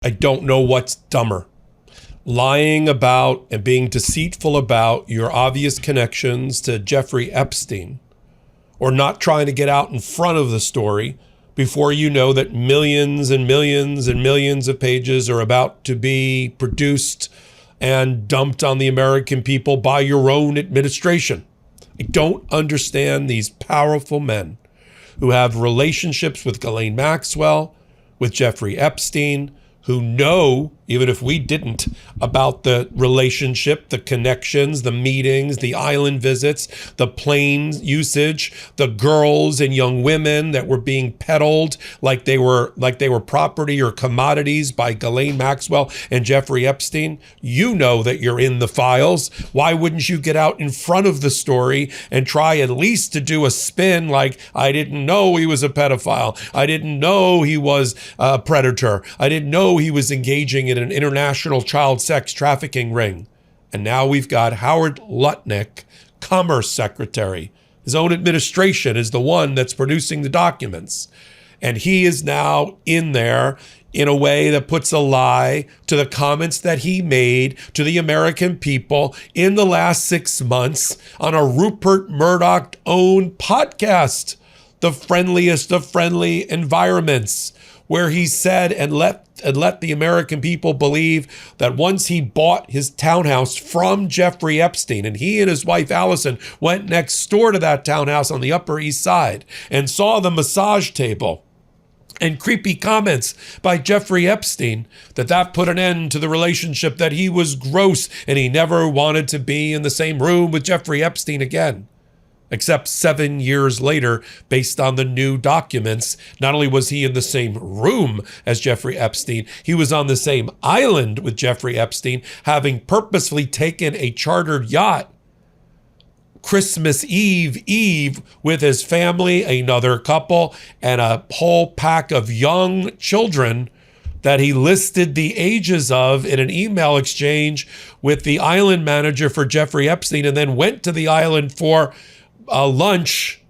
I don't know what's dumber. Lying about and being deceitful about your obvious connections to Jeffrey Epstein, or not trying to get out in front of the story before you know that millions and millions and millions of pages are about to be produced and dumped on the American people by your own administration. I don't understand these powerful men who have relationships with Ghislaine Maxwell, with Jeffrey Epstein, who know, even if we didn't, about the relationship, the connections, the meetings, the island visits, the plane usage, the girls and young women that were being peddled like they were property or commodities by Ghislaine Maxwell and Jeffrey Epstein. You know that you're in the files. Why wouldn't you get out in front of the story and try at least to do a spin like, I didn't know he was a pedophile. I didn't know he was a predator. I didn't know he was engaging in an international child sex trafficking ring. And now we've got Howard Lutnick, Commerce Secretary. His own administration is the one that's producing the documents. And he is now in there in a way that puts a lie to the comments that he made to the American people in the last 6 months on a Rupert Murdoch-owned podcast, The Friendliest of Friendly Environments, where he said and let the American people believe that once he bought his townhouse from Jeffrey Epstein, and he and his wife Allison went next door to that townhouse on the Upper East Side and saw the massage table and creepy comments by Jeffrey Epstein, that put an end to the relationship, that he was gross and he never wanted to be in the same room with Jeffrey Epstein again. Except 7 years later, based on the new documents, not only was he in the same room as Jeffrey Epstein, he was on the same island with Jeffrey Epstein, having purposefully taken a chartered yacht Christmas Eve with his family, another couple, and a whole pack of young children that he listed the ages of in an email exchange with the island manager for Jeffrey Epstein, and then went to the island for lunch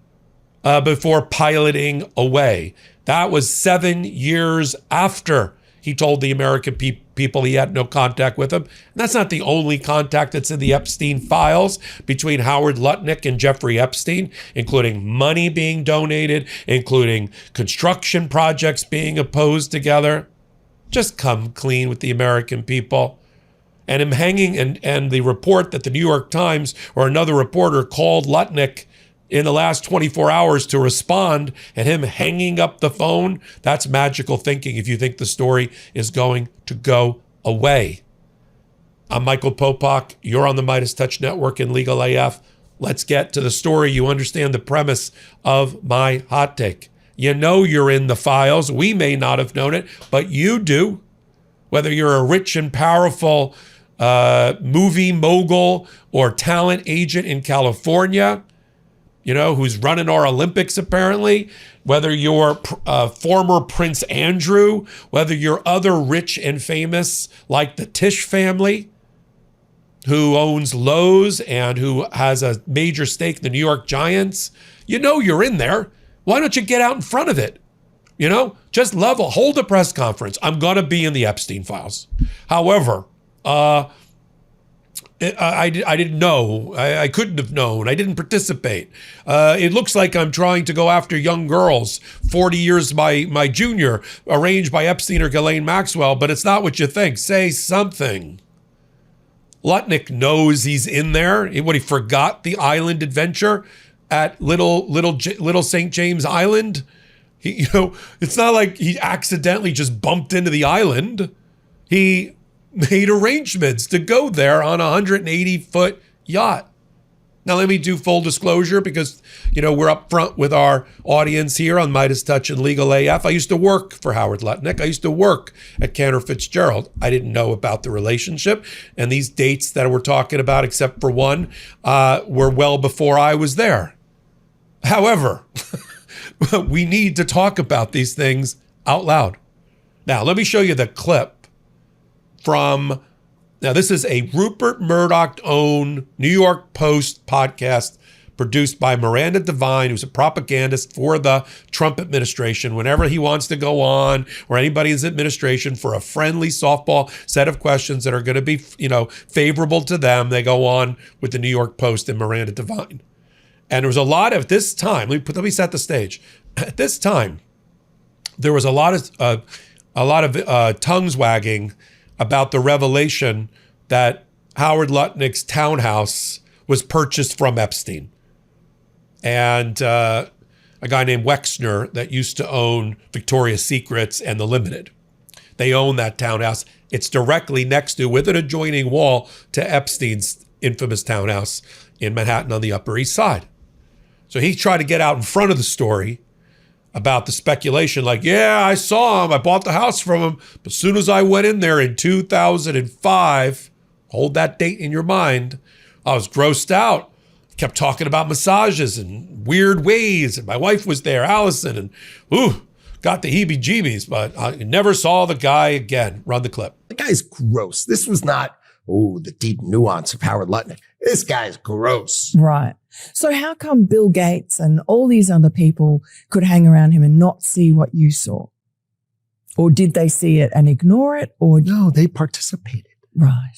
before piloting away. That was 7 years after he told the American people he had no contact with him. And that's not the only contact that's in the Epstein files between Howard Lutnick and Jeffrey Epstein, including money being donated, including construction projects being opposed together. Just come clean with the American people. And him hanging, and the report that the New York Times or another reporter called Lutnick in the last 24 hours to respond, and him hanging up the phone, that's magical thinking if you think the story is going to go away. I'm Michael Popok. You're on the MeidasTouch Network in Legal AF. Let's get to the story. You understand the premise of my hot take. You know you're in the files. We may not have known it, but you do. Whether you're a rich and powerful movie mogul or talent agent in California, who's running our Olympics apparently, whether you're former Prince Andrew, whether you're other rich and famous like the Tisch family, who owns Lowe's and who has a major stake in the New York Giants, you're in there. Why don't you get out in front of it? Just hold a press conference. I'm going to be in the Epstein files. However, I didn't know. I couldn't have known. I didn't participate. It looks like I'm trying to go after young girls, 40 years my junior, arranged by Epstein or Ghislaine Maxwell, but it's not what you think. Say something. Lutnick knows he's in there. He forgot the island adventure at Little St. James Island. It's not like he accidentally just bumped into the island. He made arrangements to go there on a 180-foot yacht. Now, let me do full disclosure because, we're up front with our audience here on MeidasTouch and Legal AF. I used to work for Howard Lutnick. I used to work at Cantor Fitzgerald. I didn't know about the relationship. And these dates that we're talking about, except for one, were well before I was there. However, we need to talk about these things out loud. Now, let me show you the clip now this is a Rupert Murdoch-owned New York Post podcast produced by Miranda Devine, who's a propagandist for the Trump administration. Whenever he wants to go on, or anybody in his administration, for a friendly softball set of questions that are going to be, favorable to them, they go on with the New York Post and Miranda Devine. And there was a lot of this time. Let me set the stage. At this time, there was a lot of tongues wagging about the revelation that Howard Lutnick's townhouse was purchased from Epstein. And a guy named Wexner that used to own Victoria's Secrets and The Limited. They own that townhouse. It's directly next to, with an adjoining wall to Epstein's infamous townhouse in Manhattan on the Upper East Side. So he tried to get out in front of the story about the speculation, like, yeah, I saw him, I bought the house from him, but as soon as I went in there in 2005, hold that date in your mind, I was grossed out. Kept talking about massages and weird ways, and my wife was there, Allison, and got the heebie-jeebies, but I never saw the guy again. Run the clip. The guy's gross. This was not, the deep nuance of Howard Lutnick. This guy's gross. Right. So how come Bill Gates and all these other people could hang around him and not see what you saw? Or did they see it and ignore it? Or no, they participated. Right.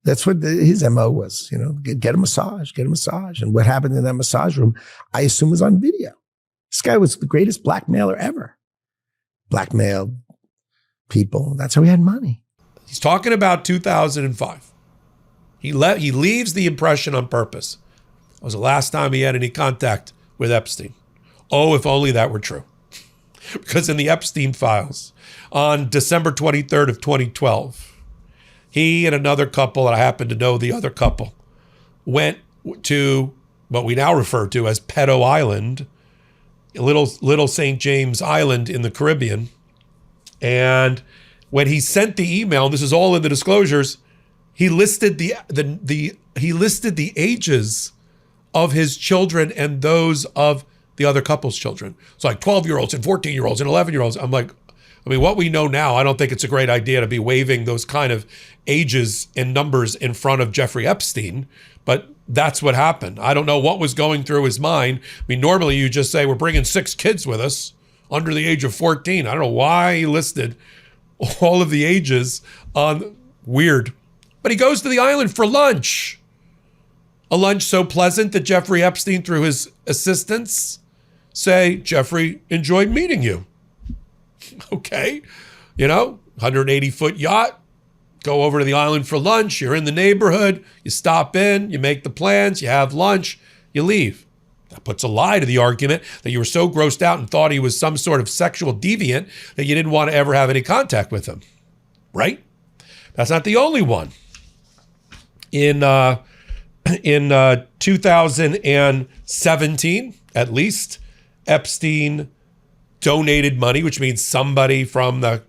That's what his MO was, get a massage. And what happened in that massage room, I assume, was on video. This guy was the greatest blackmailer ever. Blackmailed people. That's how he had money. He's talking about 2005. He leaves the impression on purpose. It was the last time he had any contact with Epstein. Oh, if only that were true. Because in the Epstein files, on December 23rd of 2012, he and another couple, and I happen to know the other couple, went to what we now refer to as Pedo Island, little St. James Island in the Caribbean. And when he sent the email, and this is all in the disclosures, he listed he listed the ages of his children and those of the other couple's children. It's like 12-year-olds and 14-year-olds and 11-year-olds. I'm like, what we know now, I don't think it's a great idea to be waving those kind of ages and numbers in front of Jeffrey Epstein, but that's what happened. I don't know what was going through his mind. Normally you just say, we're bringing 6 kids with us under the age of 14. I don't know why he listed all of the ages on weird. But he goes to the island for lunch. A lunch so pleasant that Jeffrey Epstein, through his assistants, say, Jeffrey enjoyed meeting you. Okay, 180-foot yacht, go over to the island for lunch, you're in the neighborhood, you stop in, you make the plans, you have lunch, you leave. That puts a lie to the argument that you were so grossed out and thought he was some sort of sexual deviant that you didn't want to ever have any contact with him, right? That's not the only one. In 2017, at least, Epstein donated money, which means somebody from the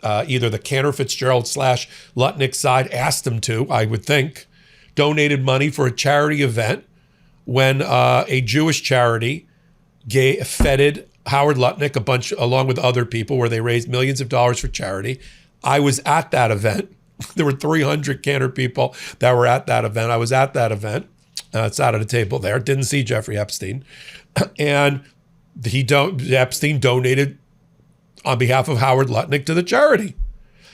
either the Cantor Fitzgerald / Lutnick side asked him to, I would think, donated money for a charity event when a Jewish charity feted Howard Lutnick along with other people, where they raised millions of dollars for charity. I was at that event. There were 300 Cantor people that were at that event. I was at that event. Sat at a table there. Didn't see Jeffrey Epstein. And Epstein donated on behalf of Howard Lutnick to the charity.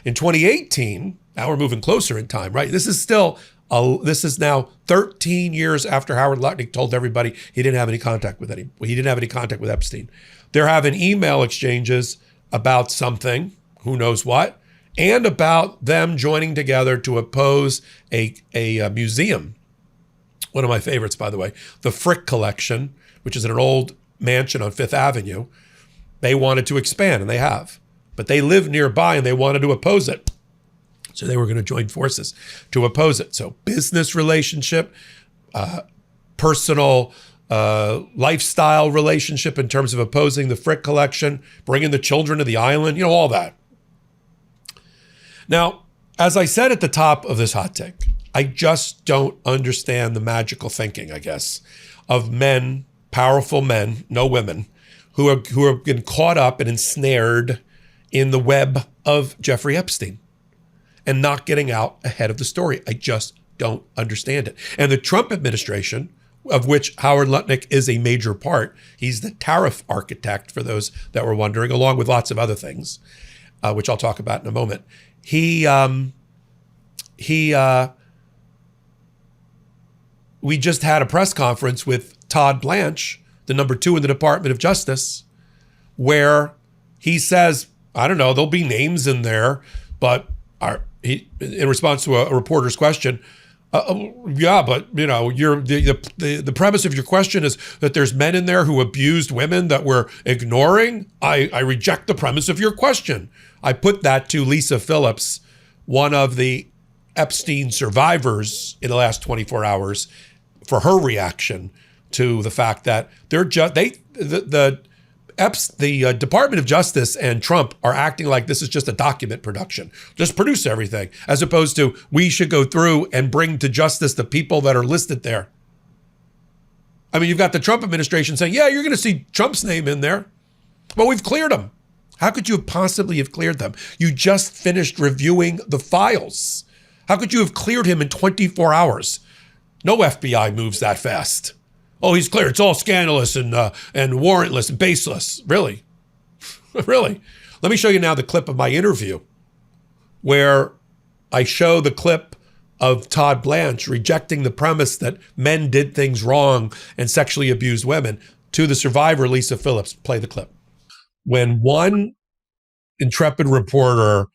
In 2018, now we're moving closer in time, right? This is now 13 years after Howard Lutnick told everybody he didn't have any contact with he didn't have any contact with Epstein. They're having email exchanges about something, who knows what, and about them joining together to oppose a museum. One of my favorites, by the way, the Frick Collection, which is in an old mansion on Fifth Avenue. They wanted to expand, and they have. But they live nearby, and they wanted to oppose it. So they were going to join forces to oppose it. So business relationship, personal lifestyle relationship in terms of opposing the Frick Collection, bringing the children to the island, all that. Now, as I said at the top of this hot take, I just don't understand the magical thinking, I guess, of men, powerful men, no women, who have been caught up and ensnared in the web of Jeffrey Epstein and not getting out ahead of the story. I just don't understand it. And the Trump administration, of which Howard Lutnick is a major part. He's the tariff architect, for those that were wondering, along with lots of other things, which I'll talk about in a moment. We just had a press conference with Todd Blanche, the number 2 in the Department of Justice, where he says, I don't know, there'll be names in there, but in response to a reporter's question, yeah, but the premise of your question is that there's men in there who abused women that we're ignoring. I reject the premise of your question. I put that to Lisa Phillips, one of the Epstein survivors in the last 24 hours, for her reaction to the fact that the Department of Justice and Trump are acting like this is just a document production. Just produce everything, as opposed to we should go through and bring to justice the people that are listed there. I mean, you've got the Trump administration saying, yeah, you're going to see Trump's name in there. Well, we've cleared them. How could you possibly have cleared them? You just finished reviewing the files. How could you have cleared him in 24 hours? No FBI moves that fast. Oh, he's clear. It's all scandalous and warrantless and baseless. Really? Really? Let me show you now the clip of my interview where I show the clip of Todd Blanche rejecting the premise that men did things wrong and sexually abused women, to the survivor, Lisa Phillips. Play the clip. When one intrepid reporter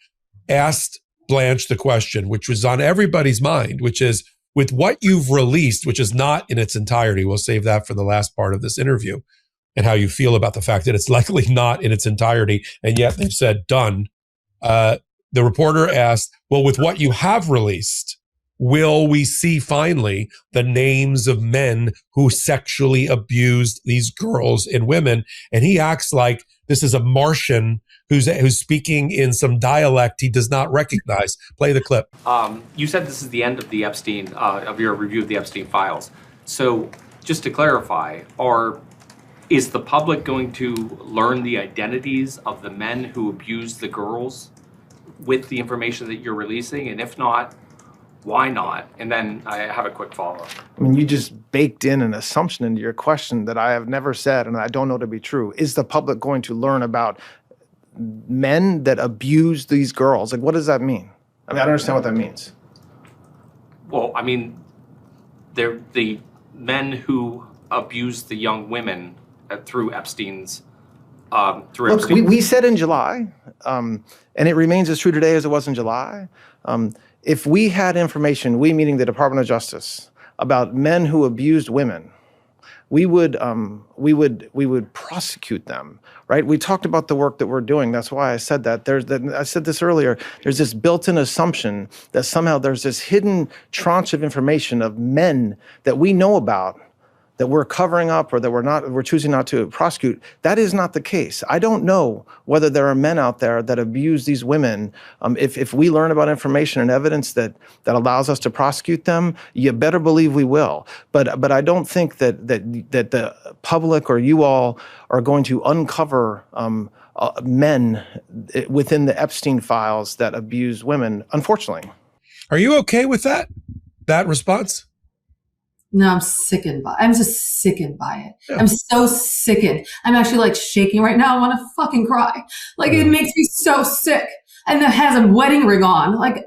asked Blanche the question, which was on everybody's mind, which is, with what you've released, which is not in its entirety, we'll save that for the last part of this interview, and how you feel about the fact that it's likely not in its entirety, and yet they've said done. The reporter asked, well, with what you have released, will we see finally the names of men who sexually abused these girls and women? And he acts like this is a Martian who's speaking in some dialect he does not recognize. Play the clip. You said this is the end of the Epstein, of your review of the Epstein files. So just to clarify, is the public going to learn the identities of the men who abused the girls with the information that you're releasing? And if not, why not? And then I have a quick follow-up. I mean, you just baked in an assumption into your question that I have never said and I don't know to be true. Is the public going to learn about men that abuse these girls? Like, what does that mean? I mean, I don't understand what that means. Well, I mean, they're the men who abused the young women through Epstein's. Look, we said in July, and it remains as true today as it was in July. If we had information, we meaning the Department of Justice, about men who abused women, we would prosecute them, right? We talked about the work that we're doing. That's why I said that. I said this earlier. There's this built-in assumption that somehow there's this hidden tranche of information of men that we know about that we're covering up or that we're choosing not to prosecute. That is not the case. I don't know whether there are men out there that abuse these women. If we learn about information and evidence that allows us to prosecute them, you better believe we will. But I don't think that the public or you all are going to uncover men within the Epstein files that abuse women, unfortunately. Are you okay with that response? No, I'm sickened by it. I'm just sickened by it. Yeah. I'm so sickened. I'm actually like shaking right now. I want to fucking cry. Like it makes me so sick. And it has a wedding ring on. Like,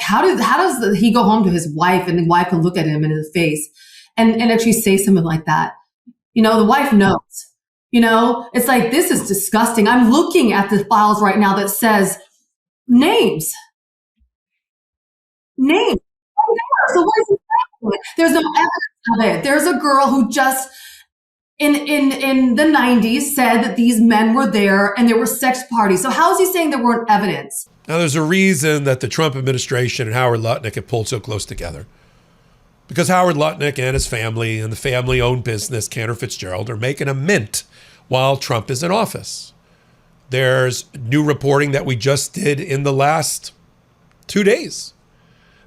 how does he go home to his wife and the wife can look at him in his face and actually say something like that? You know, the wife knows. You know, it's like, this is disgusting. I'm looking at the files right now that says names. Names. So what is he saying? There's no evidence of it. There's a girl who just in the 90s said that these men were there and there were sex parties. So how is he saying there weren't evidence? Now, there's a reason that the Trump administration and Howard Lutnick have pulled so close together. Because Howard Lutnick and his family and the family-owned business, Cantor Fitzgerald, are making a mint while Trump is in office. There's new reporting that we just did in the last 2 days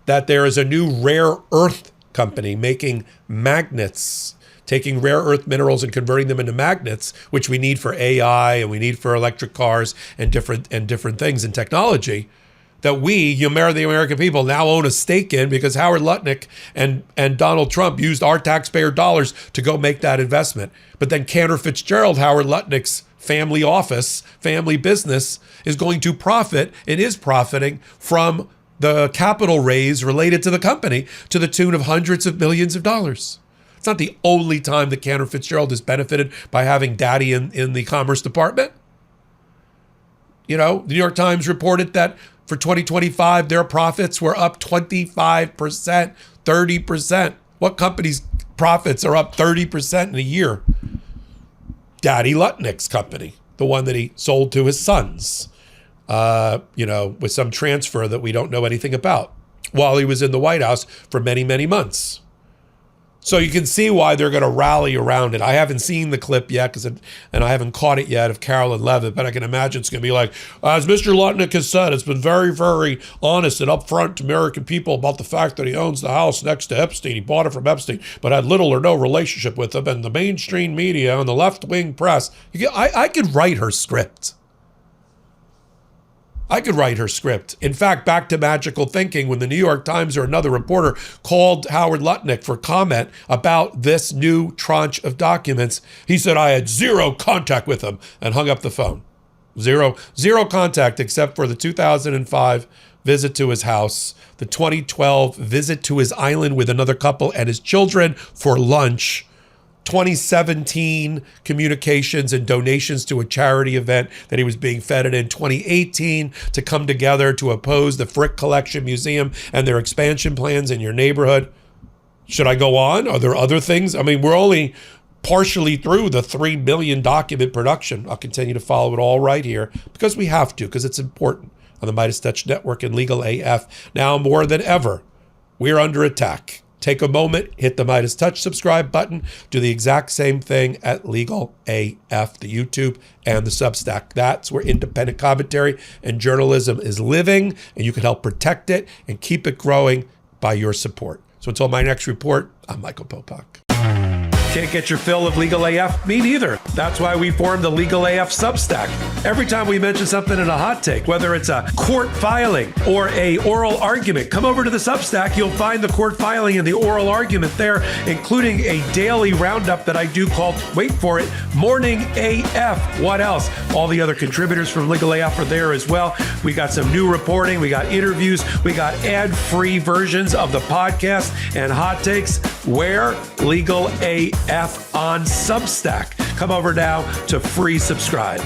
that there is a new rare earth company making magnets, taking rare earth minerals and converting them into magnets, which we need for AI and we need for electric cars and different things in technology. that we, the American people, now own a stake in because Howard Lutnick and Donald Trump used our taxpayer dollars to go make that investment. But then Cantor Fitzgerald, Howard Lutnick's family office, family business, is going to profit and is profiting from the capital raise related to the company to the tune of hundreds of millions of dollars. It's not the only time that Cantor Fitzgerald has benefited by having daddy in the Commerce Department. You know, the New York Times reported that for 2025, their profits were up 25%, 30%. What company's profits are up 30% in a year? Daddy Lutnick's company, the one that he sold to his sons, with some transfer that we don't know anything about while he was in the White House for many, many months. So you can see why they're going to rally around it. I haven't seen the clip yet and I haven't caught it yet of Carolyn Levitt, but I can imagine it's going to be like, as Mr. Lutnick has said, it's been very, very honest and upfront to American people about the fact that he owns the house next to Epstein. He bought it from Epstein, but had little or no relationship with him. And the mainstream media and the left-wing press, I could write her script. I could write her script. In fact, back to magical thinking, when the New York Times or another reporter called Howard Lutnick for comment about this new tranche of documents, he said, I had zero contact with him and hung up the phone. Zero contact except for the 2005 visit to his house, the 2012 visit to his island with another couple and his children for lunch, 2017 communications and donations to a charity event that he was being fed at in 2018 to come together to oppose the Frick Collection Museum and their expansion plans in your neighborhood. Should I go on? Are there other things? I mean, we're only partially through the 3 million document production. I'll continue to follow it all right here because we have to, because it's important on the MeidasTouch Network and Legal AF. Now more than ever, we're under attack. Take a moment, hit the MeidasTouch subscribe button, do the exact same thing at Legal AF, the YouTube and the Substack. That's where independent commentary and journalism is living, and you can help protect it and keep it growing by your support. So until my next report, I'm Michael Popok. Can't get your fill of Legal AF? Me neither. That's why we formed the Legal AF Substack. Every time we mention something in a hot take, whether it's a court filing or a oral argument, come over to the Substack. You'll find the court filing and the oral argument there, including a daily roundup that I do called, wait for it, Morning AF. What else? All the other contributors from Legal AF are there as well. We got some new reporting. We got interviews. We got ad-free versions of the podcast and hot takes. Where? Legal AF on Substack. Come over now to free subscribe.